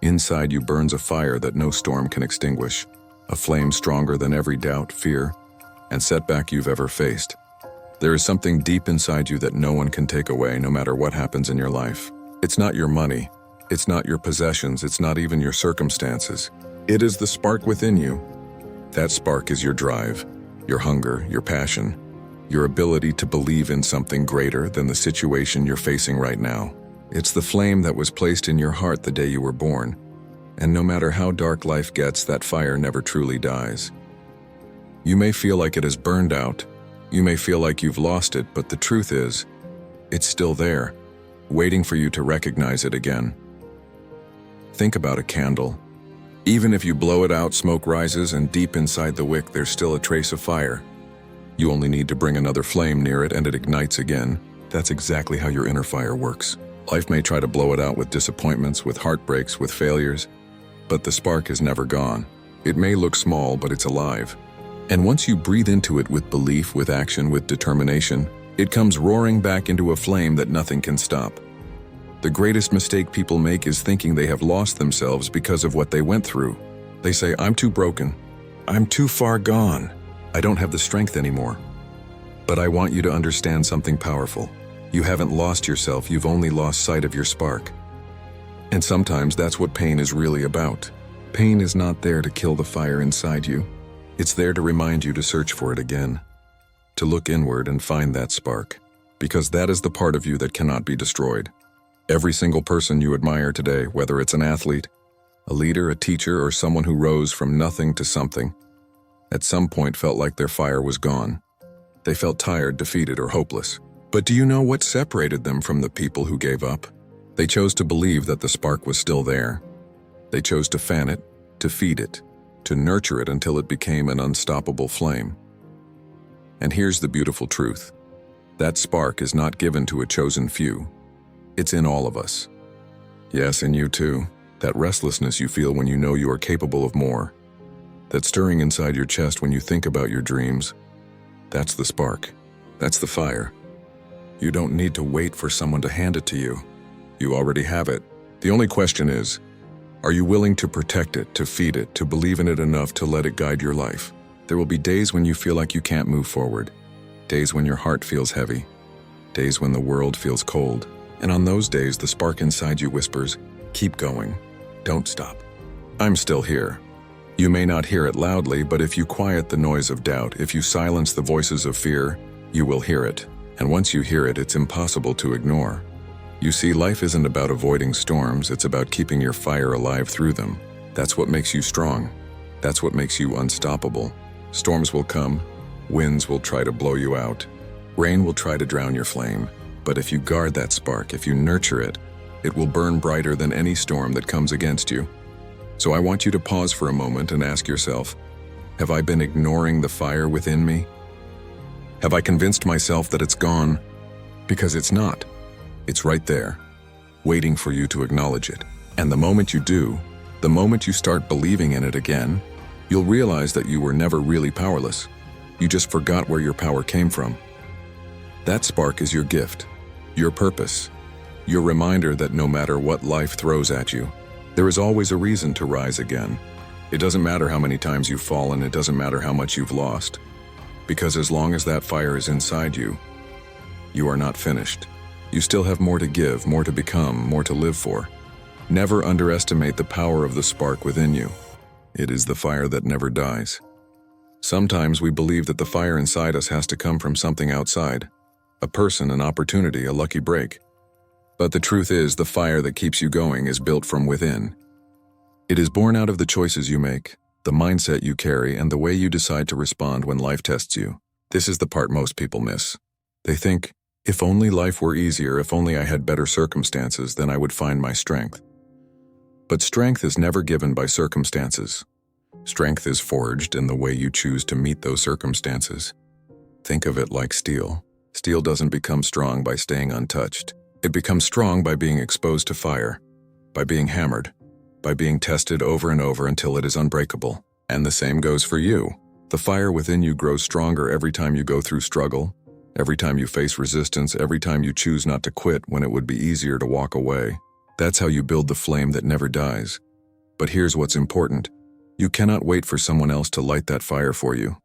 Inside you burns a fire that no storm can extinguish, a flame stronger than every doubt, fear, and setback you've ever faced. There is something deep inside you that no one can take away, no matter what happens in your life. It's not your money, it's not your possessions, it's not even your circumstances. It is the spark within you. That spark is your drive, your hunger, your passion, your ability to believe in something greater than the situation you're facing right now. It's the flame that was placed in your heart the day you were born. And no matter how dark life gets, that fire never truly dies. You may feel like it has burned out. You may feel like you've lost it, but the truth is, it's still there, waiting for you to recognize it again. Think about a candle. Even if you blow it out, smoke rises, and deep inside the wick there's still a trace of fire. You only need to bring another flame near it and it ignites again. That's exactly how your inner fire works. Life may try to blow it out with disappointments, with heartbreaks, with failures, but the spark is never gone. It may look small, but it's alive. And once you breathe into it with belief, with action, with determination, it comes roaring back into a flame that nothing can stop. The greatest mistake people make is thinking they have lost themselves because of what they went through. They say, I'm too broken. I'm too far gone. I don't have the strength anymore. But I want you to understand something powerful. You haven't lost yourself, you've only lost sight of your spark. And sometimes that's what pain is really about. Pain is not there to kill the fire inside you. It's there to remind you to search for it again, to look inward and find that spark, because that is the part of you that cannot be destroyed. Every single person you admire today, whether it's an athlete, a leader, a teacher, or someone who rose from nothing to something, at some point felt like their fire was gone. They felt tired, defeated, or hopeless. But do you know what separated them from the people who gave up? They chose to believe that the spark was still there. They chose to fan it, to feed it, to nurture it until it became an unstoppable flame. And here's the beautiful truth. That spark is not given to a chosen few. It's in all of us. Yes, in you too. That restlessness you feel when you know you are capable of more. That stirring inside your chest when you think about your dreams. That's the spark. That's the fire. You don't need to wait for someone to hand it to you. You already have it. The only question is, are you willing to protect it, to feed it, to believe in it enough to let it guide your life? There will be days when you feel like you can't move forward. Days when your heart feels heavy. Days when the world feels cold. And on those days, the spark inside you whispers, keep going. Don't stop. I'm still here. You may not hear it loudly, but if you quiet the noise of doubt, if you silence the voices of fear, you will hear it. And once you hear it, it's impossible to ignore. You see, life isn't about avoiding storms, it's about keeping your fire alive through them. That's what makes you strong. That's what makes you unstoppable. Storms will come, winds will try to blow you out, rain will try to drown your flame. But if you guard that spark, if you nurture it, it will burn brighter than any storm that comes against you. So I want you to pause for a moment and ask yourself, have I been ignoring the fire within me? Have I convinced myself that it's gone? Because it's not. It's right there, waiting for you to acknowledge it. And the moment you do, the moment you start believing in it again, you'll realize that you were never really powerless. You just forgot where your power came from. That spark is your gift, your purpose, your reminder that no matter what life throws at you, there is always a reason to rise again. It doesn't matter how many times you've fallen, it doesn't matter how much you've lost. Because as long as that fire is inside you, you are not finished. You still have more to give, more to become, more to live for. Never underestimate the power of the spark within you. It is the fire that never dies. Sometimes we believe that the fire inside us has to come from something outside. A person, an opportunity, a lucky break. But the truth is, the fire that keeps you going is built from within. It is born out of the choices you make, the mindset you carry, and the way you decide to respond when life tests you. This is the part most people miss. They think, if only life were easier, if only I had better circumstances, then I would find my strength. But strength is never given by circumstances. Strength is forged in the way you choose to meet those circumstances. Think of it like steel. Steel doesn't become strong by staying untouched. It becomes strong by being exposed to fire, by being hammered, by being tested over and over until it is unbreakable. And the same goes for you. The fire within you grows stronger every time you go through struggle, every time you face resistance, every time you choose not to quit when it would be easier to walk away. That's how you build the flame that never dies. But here's what's important. You cannot wait for someone else to light that fire for you.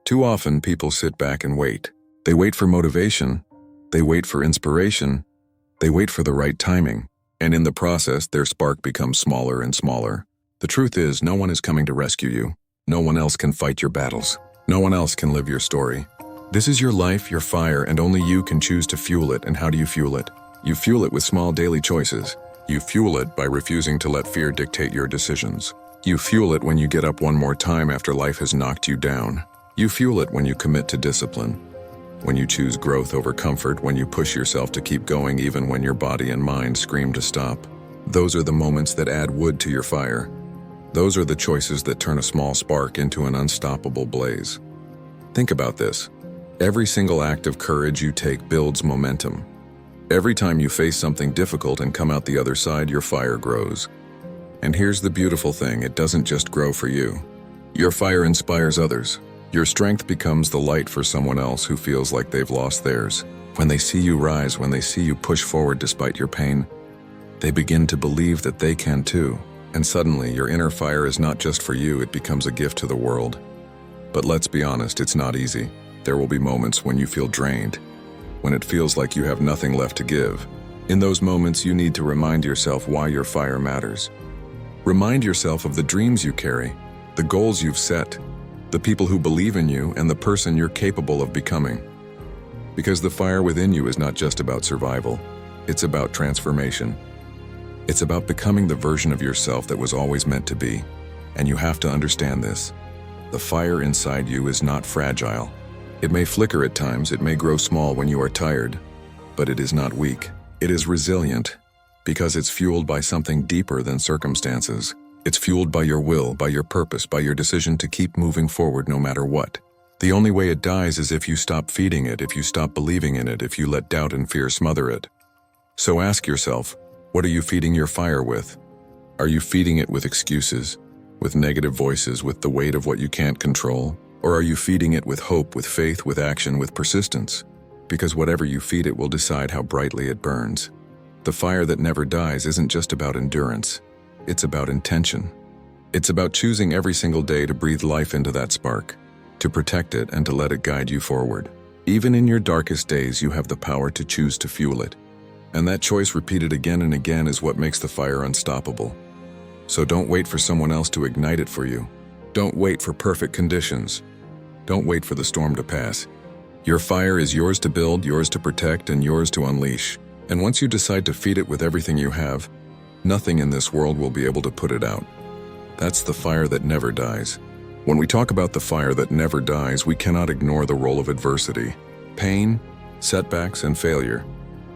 Too often, people sit back and wait. They wait for motivation. They wait for inspiration. They wait for the right timing. And in the process, their spark becomes smaller and smaller. The truth is, no one is coming to rescue you. No one else can fight your battles. No one else can live your story. This is your life, your fire, and only you can choose to fuel it. And how do you fuel it? You fuel it with small daily choices. You fuel it by refusing to let fear dictate your decisions. You fuel it when you get up one more time after life has knocked you down. You fuel it when you commit to discipline. When you choose growth over comfort, when you push yourself to keep going even when your body and mind scream to stop. Those are the moments that add wood to your fire. Those are the choices that turn a small spark into an unstoppable blaze. Think about this. Every single act of courage you take builds momentum. Every time you face something difficult and come out the other side, your fire grows. And here's the beautiful thing, it doesn't just grow for you. Your fire inspires others. Your strength becomes the light for someone else who feels like they've lost theirs. When they see you rise, when they see you push forward despite your pain, they begin to believe that they can too. And suddenly, your inner fire is not just for you, it becomes a gift to the world. But let's be honest, it's not easy. There will be moments when you feel drained, when it feels like you have nothing left to give. In those moments, you need to remind yourself why your fire matters. Remind yourself of the dreams you carry, the goals you've set, the people who believe in you, and the person you're capable of becoming. Because the fire within you is not just about survival, it's about transformation. It's about becoming the version of yourself that was always meant to be. And you have to understand this. The fire inside you is not fragile. It may flicker at times, it may grow small when you are tired, but it is not weak. It is resilient, because it's fueled by something deeper than circumstances. It's fueled by your will, by your purpose, by your decision to keep moving forward no matter what. The only way it dies is if you stop feeding it, if you stop believing in it, if you let doubt and fear smother it. So ask yourself, what are you feeding your fire with? Are you feeding it with excuses, with negative voices, with the weight of what you can't control? Or are you feeding it with hope, with faith, with action, with persistence? Because whatever you feed it will decide how brightly it burns. The fire that never dies isn't just about endurance. It's about intention. It's about choosing every single day to breathe life into that spark, to protect it and to let it guide you forward. Even in your darkest days, you have the power to choose to fuel it. And that choice repeated again and again is what makes the fire unstoppable. So don't wait for someone else to ignite it for you. Don't wait for perfect conditions. Don't wait for the storm to pass. Your fire is yours to build, yours to protect, and yours to unleash. And once you decide to feed it with everything you have, nothing in this world will be able to put it out. That's the fire that never dies. When we talk about the fire that never dies, we cannot ignore the role of adversity. Pain, setbacks, and failure.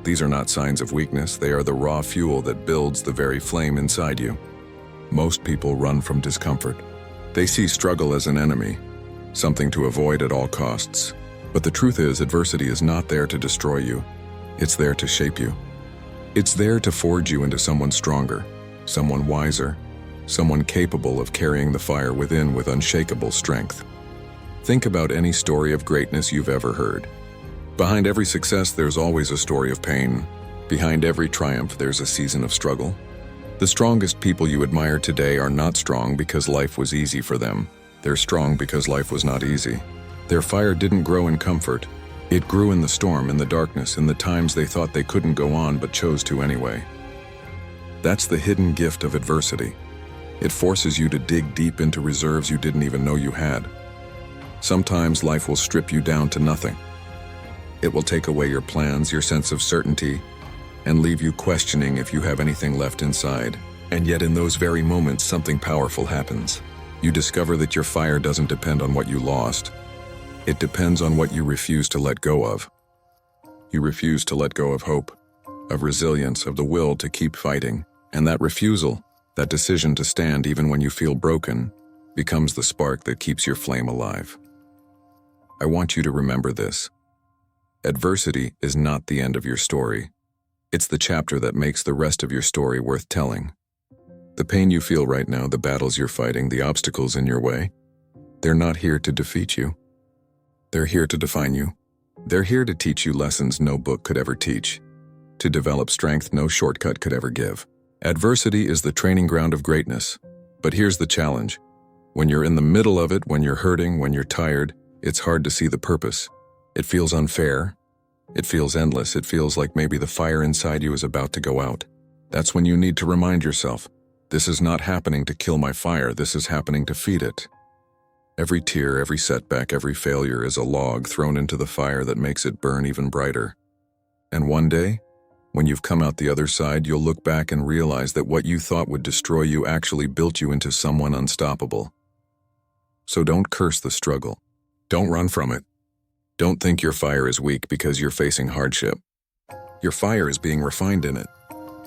These are not signs of weakness, they are the raw fuel that builds the very flame inside you. Most people run from discomfort. They see struggle as an enemy, something to avoid at all costs. But the truth is, adversity is not there to destroy you. It's there to shape you. It's there to forge you into someone stronger, someone wiser, someone capable of carrying the fire within with unshakable strength. Think about any story of greatness you've ever heard. Behind every success, there's always a story of pain. Behind every triumph, there's a season of struggle. The strongest people you admire today are not strong because life was easy for them. They're strong because life was not easy. Their fire didn't grow in comfort. It grew in the storm, in the darkness, in the times they thought they couldn't go on but chose to anyway. That's the hidden gift of adversity. It forces you to dig deep into reserves you didn't even know you had. Sometimes life will strip you down to nothing. It will take away your plans, your sense of certainty, and leave you questioning if you have anything left inside. And yet in those very moments, something powerful happens. You discover that your fire doesn't depend on what you lost. It depends on what you refuse to let go of. You refuse to let go of hope, of resilience, of the will to keep fighting. And that refusal, that decision to stand even when you feel broken, becomes the spark that keeps your flame alive. I want you to remember this. Adversity is not the end of your story. It's the chapter that makes the rest of your story worth telling. The pain you feel right now, the battles you're fighting, the obstacles in your way, they're not here to defeat you. They're here to define you. They're here to teach you lessons no book could ever teach, to develop strength no shortcut could ever give. Adversity is the training ground of greatness. But here's the challenge. When you're in the middle of it, when you're hurting, when you're tired, it's hard to see the purpose. It feels unfair. It feels endless. It feels like maybe the fire inside you is about to go out. That's when you need to remind yourself, this is not happening to kill my fire, this is happening to feed it. Every tear, every setback, every failure is a log thrown into the fire that makes it burn even brighter. And one day, when you've come out the other side, you'll look back and realize that what you thought would destroy you actually built you into someone unstoppable. So don't curse the struggle. Don't run from it. Don't think your fire is weak because you're facing hardship. Your fire is being refined in it.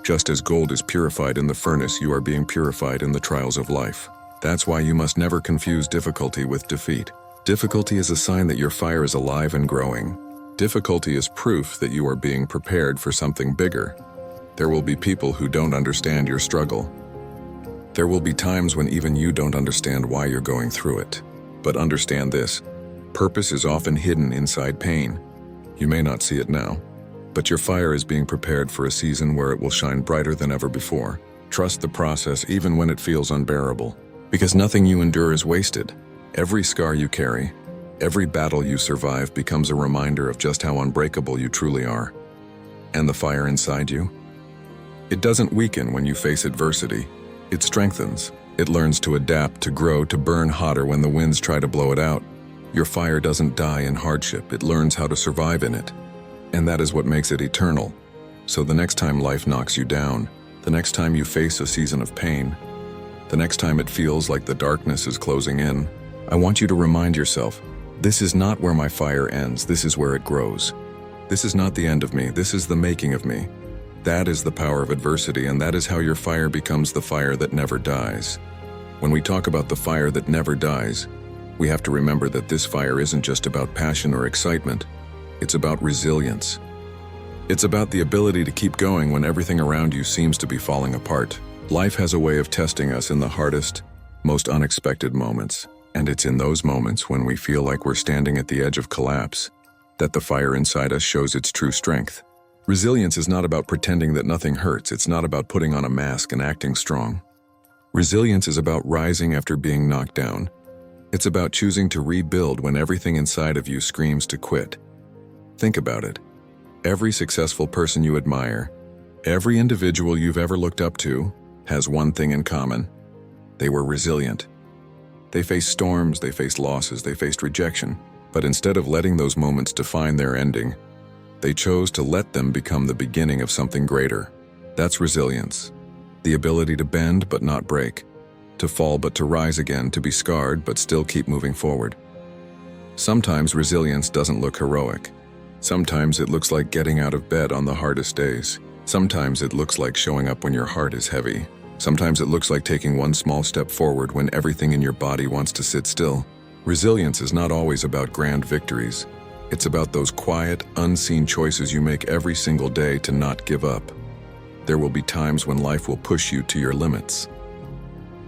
Just as gold is purified in the furnace, you are being purified in the trials of life. That's why you must never confuse difficulty with defeat. Difficulty is a sign that your fire is alive and growing. Difficulty is proof that you are being prepared for something bigger. There will be people who don't understand your struggle. There will be times when even you don't understand why you're going through it. But understand this, purpose is often hidden inside pain. You may not see it now, but your fire is being prepared for a season where it will shine brighter than ever before. Trust the process even when it feels unbearable, because nothing you endure is wasted. Every scar you carry, every battle you survive becomes a reminder of just how unbreakable you truly are. And the fire inside you? It doesn't weaken when you face adversity. It strengthens. It learns to adapt, to grow, to burn hotter when the winds try to blow it out. Your fire doesn't die in hardship. It learns how to survive in it. And that is what makes it eternal. So the next time life knocks you down, the next time you face a season of pain, the next time it feels like the darkness is closing in, I want you to remind yourself, this is not where my fire ends, this is where it grows. This is not the end of me, this is the making of me. That is the power of adversity, and that is how your fire becomes the fire that never dies. When we talk about the fire that never dies, we have to remember that this fire isn't just about passion or excitement. It's about resilience. It's about the ability to keep going when everything around you seems to be falling apart. Life has a way of testing us in the hardest, most unexpected moments. And it's in those moments when we feel like we're standing at the edge of collapse that the fire inside us shows its true strength. Resilience is not about pretending that nothing hurts. It's not about putting on a mask and acting strong. Resilience is about rising after being knocked down. It's about choosing to rebuild when everything inside of you screams to quit. Think about it. Every successful person you admire, every individual you've ever looked up to, has one thing in common. They were resilient. They faced storms, they faced losses, they faced rejection. But instead of letting those moments define their ending, they chose to let them become the beginning of something greater. That's resilience. The ability to bend but not break. To fall but to rise again, to be scarred but still keep moving forward. Sometimes resilience doesn't look heroic. Sometimes it looks like getting out of bed on the hardest days. Sometimes it looks like showing up when your heart is heavy. Sometimes it looks like taking one small step forward when everything in your body wants to sit still. Resilience is not always about grand victories. It's about those quiet, unseen choices you make every single day to not give up. There will be times when life will push you to your limits.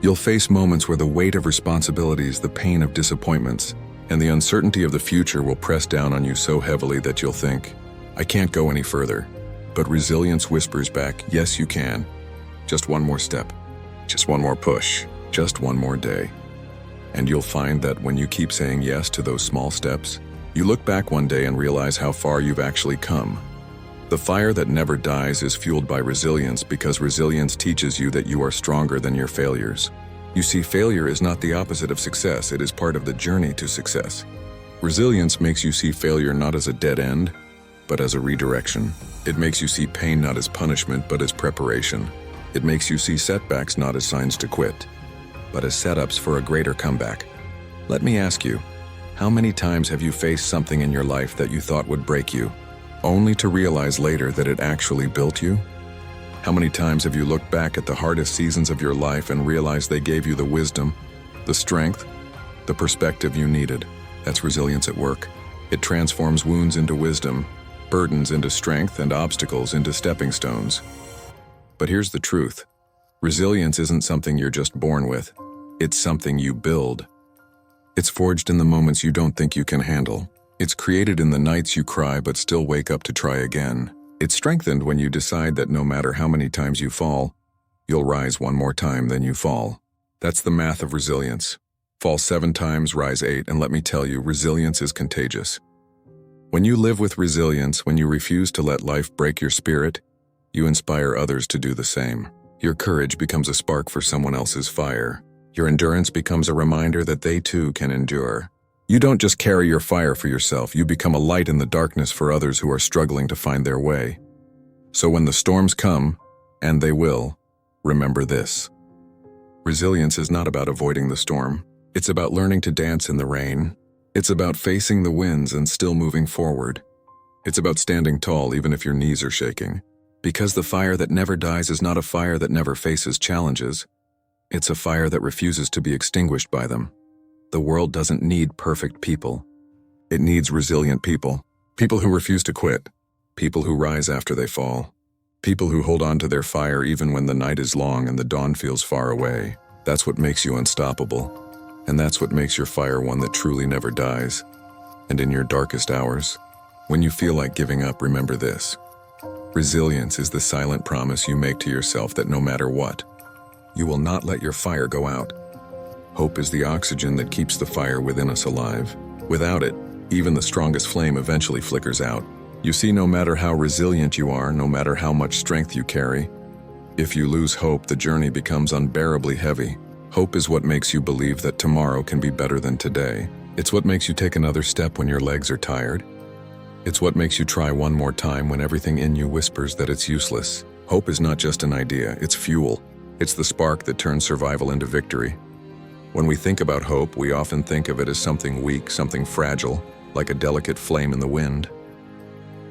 You'll face moments where the weight of responsibilities, the pain of disappointments, and the uncertainty of the future will press down on you so heavily that you'll think, I can't go any further. But resilience whispers back, yes you can. Just one more step, just one more push, just one more day. And you'll find that when you keep saying yes to those small steps, you look back one day and realize how far you've actually come. The fire that never dies is fueled by resilience because resilience teaches you that you are stronger than your failures. You see, failure is not the opposite of success, it is part of the journey to success. Resilience makes you see failure not as a dead end, but as a redirection. It makes you see pain not as punishment, but as preparation. It makes you see setbacks not as signs to quit, but as setups for a greater comeback. Let me ask you, how many times have you faced something in your life that you thought would break you, only to realize later that it actually built you? How many times have you looked back at the hardest seasons of your life and realized they gave you the wisdom, the strength, the perspective you needed? That's resilience at work. It transforms wounds into wisdom, burdens into strength, and obstacles into stepping stones. But here's the truth. Resilience isn't something you're just born with. It's something you build. It's forged in the moments you don't think you can handle. It's created in the nights you cry but still wake up to try again. It's strengthened when you decide that no matter how many times you fall, You'll rise one more time, then you fall. That's the math of resilience. Fall 7 times, rise 8, and let me tell you, resilience is contagious. When you live with resilience, when you refuse to let life break your spirit, you inspire others to do the same. Your courage becomes a spark for someone else's fire. Your endurance becomes a reminder that they too can endure. You don't just carry your fire for yourself, you become a light in the darkness for others who are struggling to find their way. So when the storms come, and they will, remember this. Resilience is not about avoiding the storm. It's about learning to dance in the rain. It's about facing the winds and still moving forward. It's about standing tall even if your knees are shaking. Because the fire that never dies is not a fire that never faces challenges. It's a fire that refuses to be extinguished by them. The world doesn't need perfect people. It needs resilient people. People who refuse to quit. People who rise after they fall. People who hold on to their fire even when the night is long and the dawn feels far away. That's what makes you unstoppable. And that's what makes your fire one that truly never dies. And in your darkest hours, when you feel like giving up, remember this. Resilience is the silent promise you make to yourself that no matter what, you will not let your fire go out. Hope is the oxygen that keeps the fire within us alive. Without it, even the strongest flame eventually flickers out. You see, no matter how resilient you are, no matter how much strength you carry, if you lose hope, the journey becomes unbearably heavy. Hope is what makes you believe that tomorrow can be better than today. It's what makes you take another step when your legs are tired. It's what makes you try one more time when everything in you whispers that it's useless. Hope is not just an idea, it's fuel. It's the spark that turns survival into victory. When we think about hope, we often think of it as something weak, something fragile, like a delicate flame in the wind.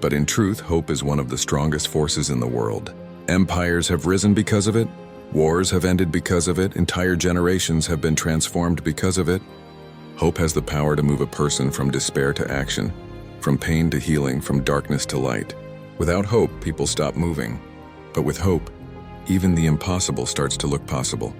But in truth, hope is one of the strongest forces in the world. Empires have risen because of it. Wars have ended because of it. Entire generations have been transformed because of it. Hope has the power to move a person from despair to action, from pain to healing, from darkness to light. Without hope, people stop moving. But with hope, even the impossible starts to look possible.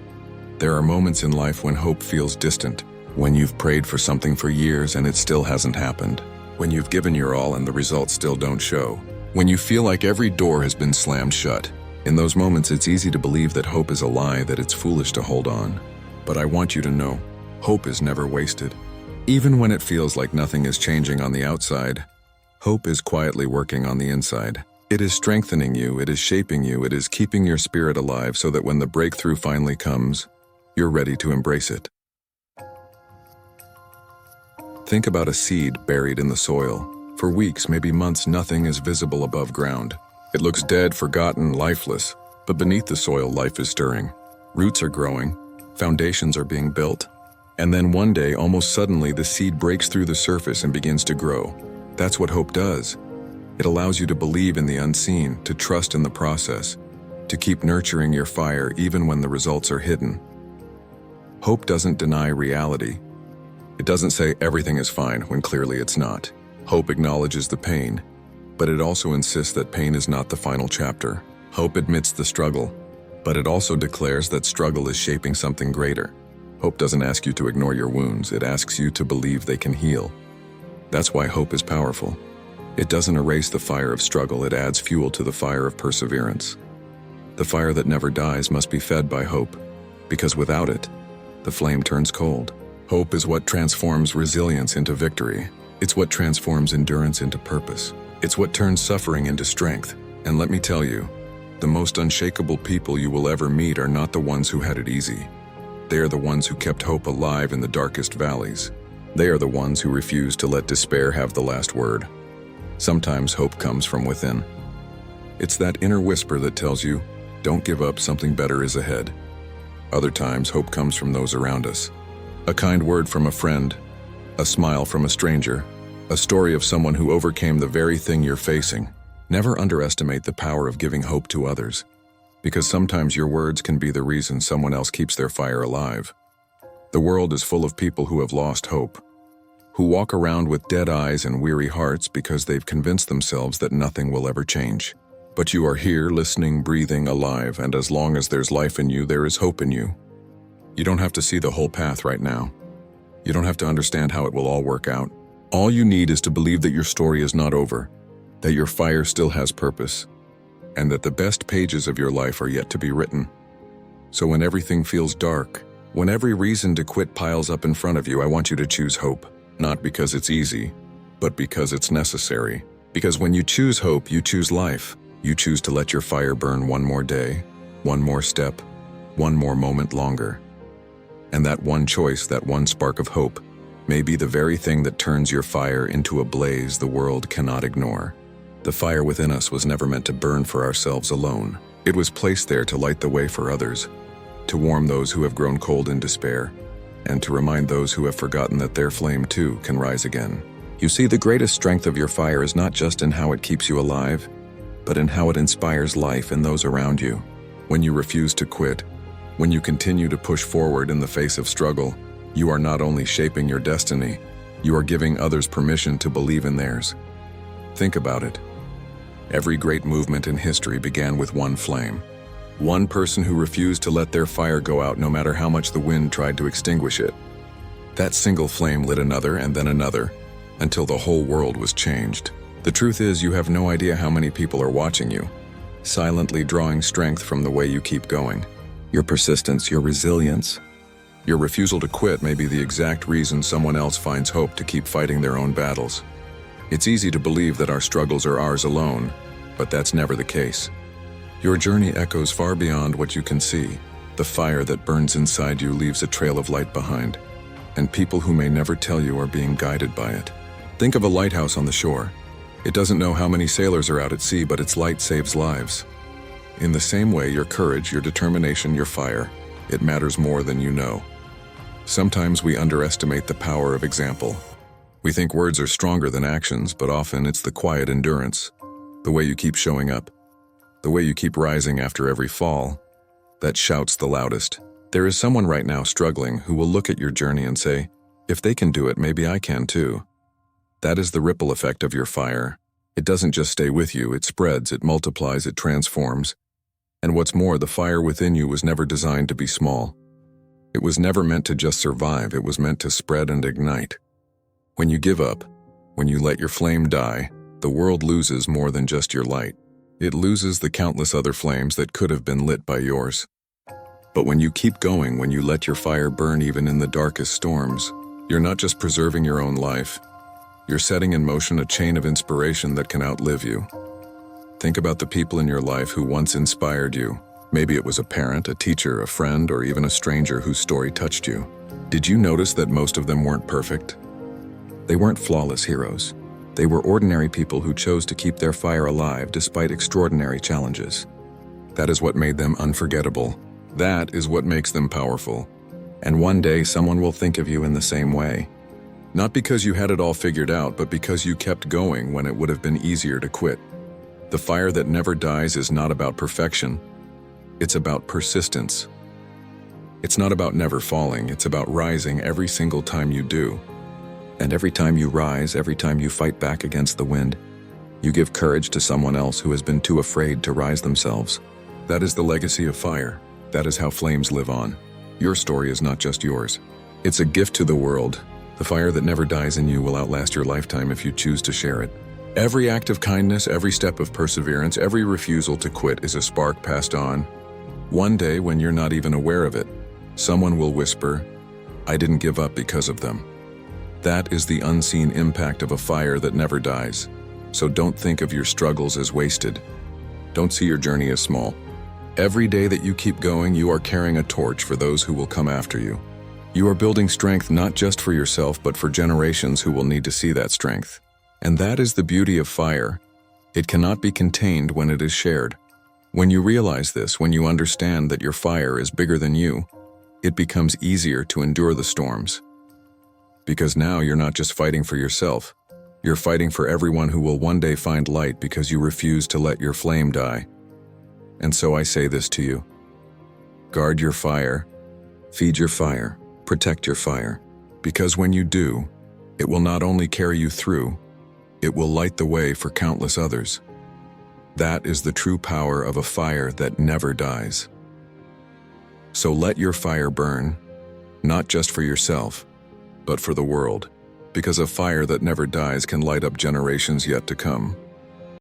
There are moments in life when hope feels distant, when you've prayed for something for years and it still hasn't happened, when you've given your all and the results still don't show, when you feel like every door has been slammed shut. In those moments, it's easy to believe that hope is a lie, that it's foolish to hold on. But I want you to know, hope is never wasted. Even when it feels like nothing is changing on the outside, hope is quietly working on the inside. It is strengthening you, it is shaping you, it is keeping your spirit alive so that when the breakthrough finally comes, you're ready to embrace it. Think about a seed buried in the soil. For weeks, maybe months, nothing is visible above ground. It looks dead, forgotten, lifeless, but beneath the soil, life is stirring. Roots are growing, foundations are being built, and then one day, almost suddenly, the seed breaks through the surface and begins to grow. That's what hope does. It allows you to believe in the unseen, to trust in the process, to keep nurturing your fire even when the results are hidden. Hope doesn't deny reality. It doesn't say everything is fine when clearly it's not. Hope acknowledges the pain, but it also insists that pain is not the final chapter. Hope admits the struggle, but it also declares that struggle is shaping something greater. Hope doesn't ask you to ignore your wounds, it asks you to believe they can heal. That's why hope is powerful. It doesn't erase the fire of struggle, it adds fuel to the fire of perseverance. The fire that never dies must be fed by hope, because without it, the flame turns cold. Hope is what transforms resilience into victory. It's what transforms endurance into purpose. It's what turns suffering into strength. And let me tell you, the most unshakable people you will ever meet are not the ones who had it easy. They are the ones who kept hope alive in the darkest valleys. They are the ones who refused to let despair have the last word. Sometimes hope comes from within. It's that inner whisper that tells you, don't give up, something better is ahead. Other times, hope comes from those around us. A kind word from a friend, a smile from a stranger, a story of someone who overcame the very thing you're facing. Never underestimate the power of giving hope to others, because sometimes your words can be the reason someone else keeps their fire alive. The world is full of people who have lost hope, who walk around with dead eyes and weary hearts because they've convinced themselves that nothing will ever change. But you are here, listening, breathing, alive, and as long as there's life in you, there is hope in you. You don't have to see the whole path right now. You don't have to understand how it will all work out. All you need is to believe that your story is not over, that your fire still has purpose, and that the best pages of your life are yet to be written. So when everything feels dark, when every reason to quit piles up in front of you, I want you to choose hope. Not because it's easy, but because it's necessary. Because when you choose hope, you choose life. You choose to let your fire burn one more day, one more step, one more moment longer. And that one choice, that one spark of hope, may be the very thing that turns your fire into a blaze the world cannot ignore. The fire within us was never meant to burn for ourselves alone. It was placed there to light the way for others, to warm those who have grown cold in despair, and to remind those who have forgotten that their flame too can rise again. You see, the greatest strength of your fire is not just in how it keeps you alive, but in how it inspires life in those around you. When you refuse to quit, when you continue to push forward in the face of struggle, you are not only shaping your destiny, you are giving others permission to believe in theirs. Think about it. Every great movement in history began with one flame. One person who refused to let their fire go out no matter how much the wind tried to extinguish it. That single flame lit another and then another, until the whole world was changed. The truth is, you have no idea how many people are watching you, silently drawing strength from the way you keep going. Your persistence, your resilience, your refusal to quit may be the exact reason someone else finds hope to keep fighting their own battles. It's easy to believe that our struggles are ours alone, but that's never the case. Your journey echoes far beyond what you can see. The fire that burns inside you leaves a trail of light behind, and people who may never tell you are being guided by it. Think of a lighthouse on the shore. It doesn't know how many sailors are out at sea, but its light saves lives. In the same way, your courage, your determination, your fire, it matters more than you know. Sometimes we underestimate the power of example. We think words are stronger than actions, but often it's the quiet endurance, the way you keep showing up, the way you keep rising after every fall, that shouts the loudest. There is someone right now struggling who will look at your journey and say, if they can do it, maybe I can too. That is the ripple effect of your fire. It doesn't just stay with you, it spreads, it multiplies, it transforms. And what's more, the fire within you was never designed to be small. It was never meant to just survive, it was meant to spread and ignite. When you give up, when you let your flame die, the world loses more than just your light. It loses the countless other flames that could have been lit by yours. But when you keep going, when you let your fire burn even in the darkest storms, you're not just preserving your own life, you're setting in motion a chain of inspiration that can outlive you. Think about the people in your life who once inspired you. Maybe it was a parent, a teacher, a friend, or even a stranger whose story touched you. Did you notice that most of them weren't perfect? They weren't flawless heroes. They were ordinary people who chose to keep their fire alive despite extraordinary challenges. That is what made them unforgettable. That is what makes them powerful. And one day someone will think of you in the same way. Not because you had it all figured out, but because you kept going when it would have been easier to quit. The fire that never dies is not about perfection. It's about persistence. It's not about never falling, it's about rising every single time you do. And every time you rise, every time you fight back against the wind, you give courage to someone else who has been too afraid to rise themselves. That is the legacy of fire. That is how flames live on. Your story is not just yours. It's a gift to the world. The fire that never dies in you will outlast your lifetime if you choose to share it. Every act of kindness, every step of perseverance, every refusal to quit is a spark passed on. One day, when you're not even aware of it, someone will whisper, "I didn't give up because of them." That is the unseen impact of a fire that never dies. So don't think of your struggles as wasted. Don't see your journey as small. Every day that you keep going, you are carrying a torch for those who will come after you. You are building strength not just for yourself, but for generations who will need to see that strength. And that is the beauty of fire. It cannot be contained when it is shared. When you realize this, when you understand that your fire is bigger than you, it becomes easier to endure the storms. Because now you're not just fighting for yourself, you're fighting for everyone who will one day find light because you refuse to let your flame die. And so I say this to you: guard your fire, feed your fire, protect your fire, because when you do, it will not only carry you through, it will light the way for countless others. That is the true power of a fire that never dies. So let your fire burn, not just for yourself, but for the world, because a fire that never dies can light up generations yet to come.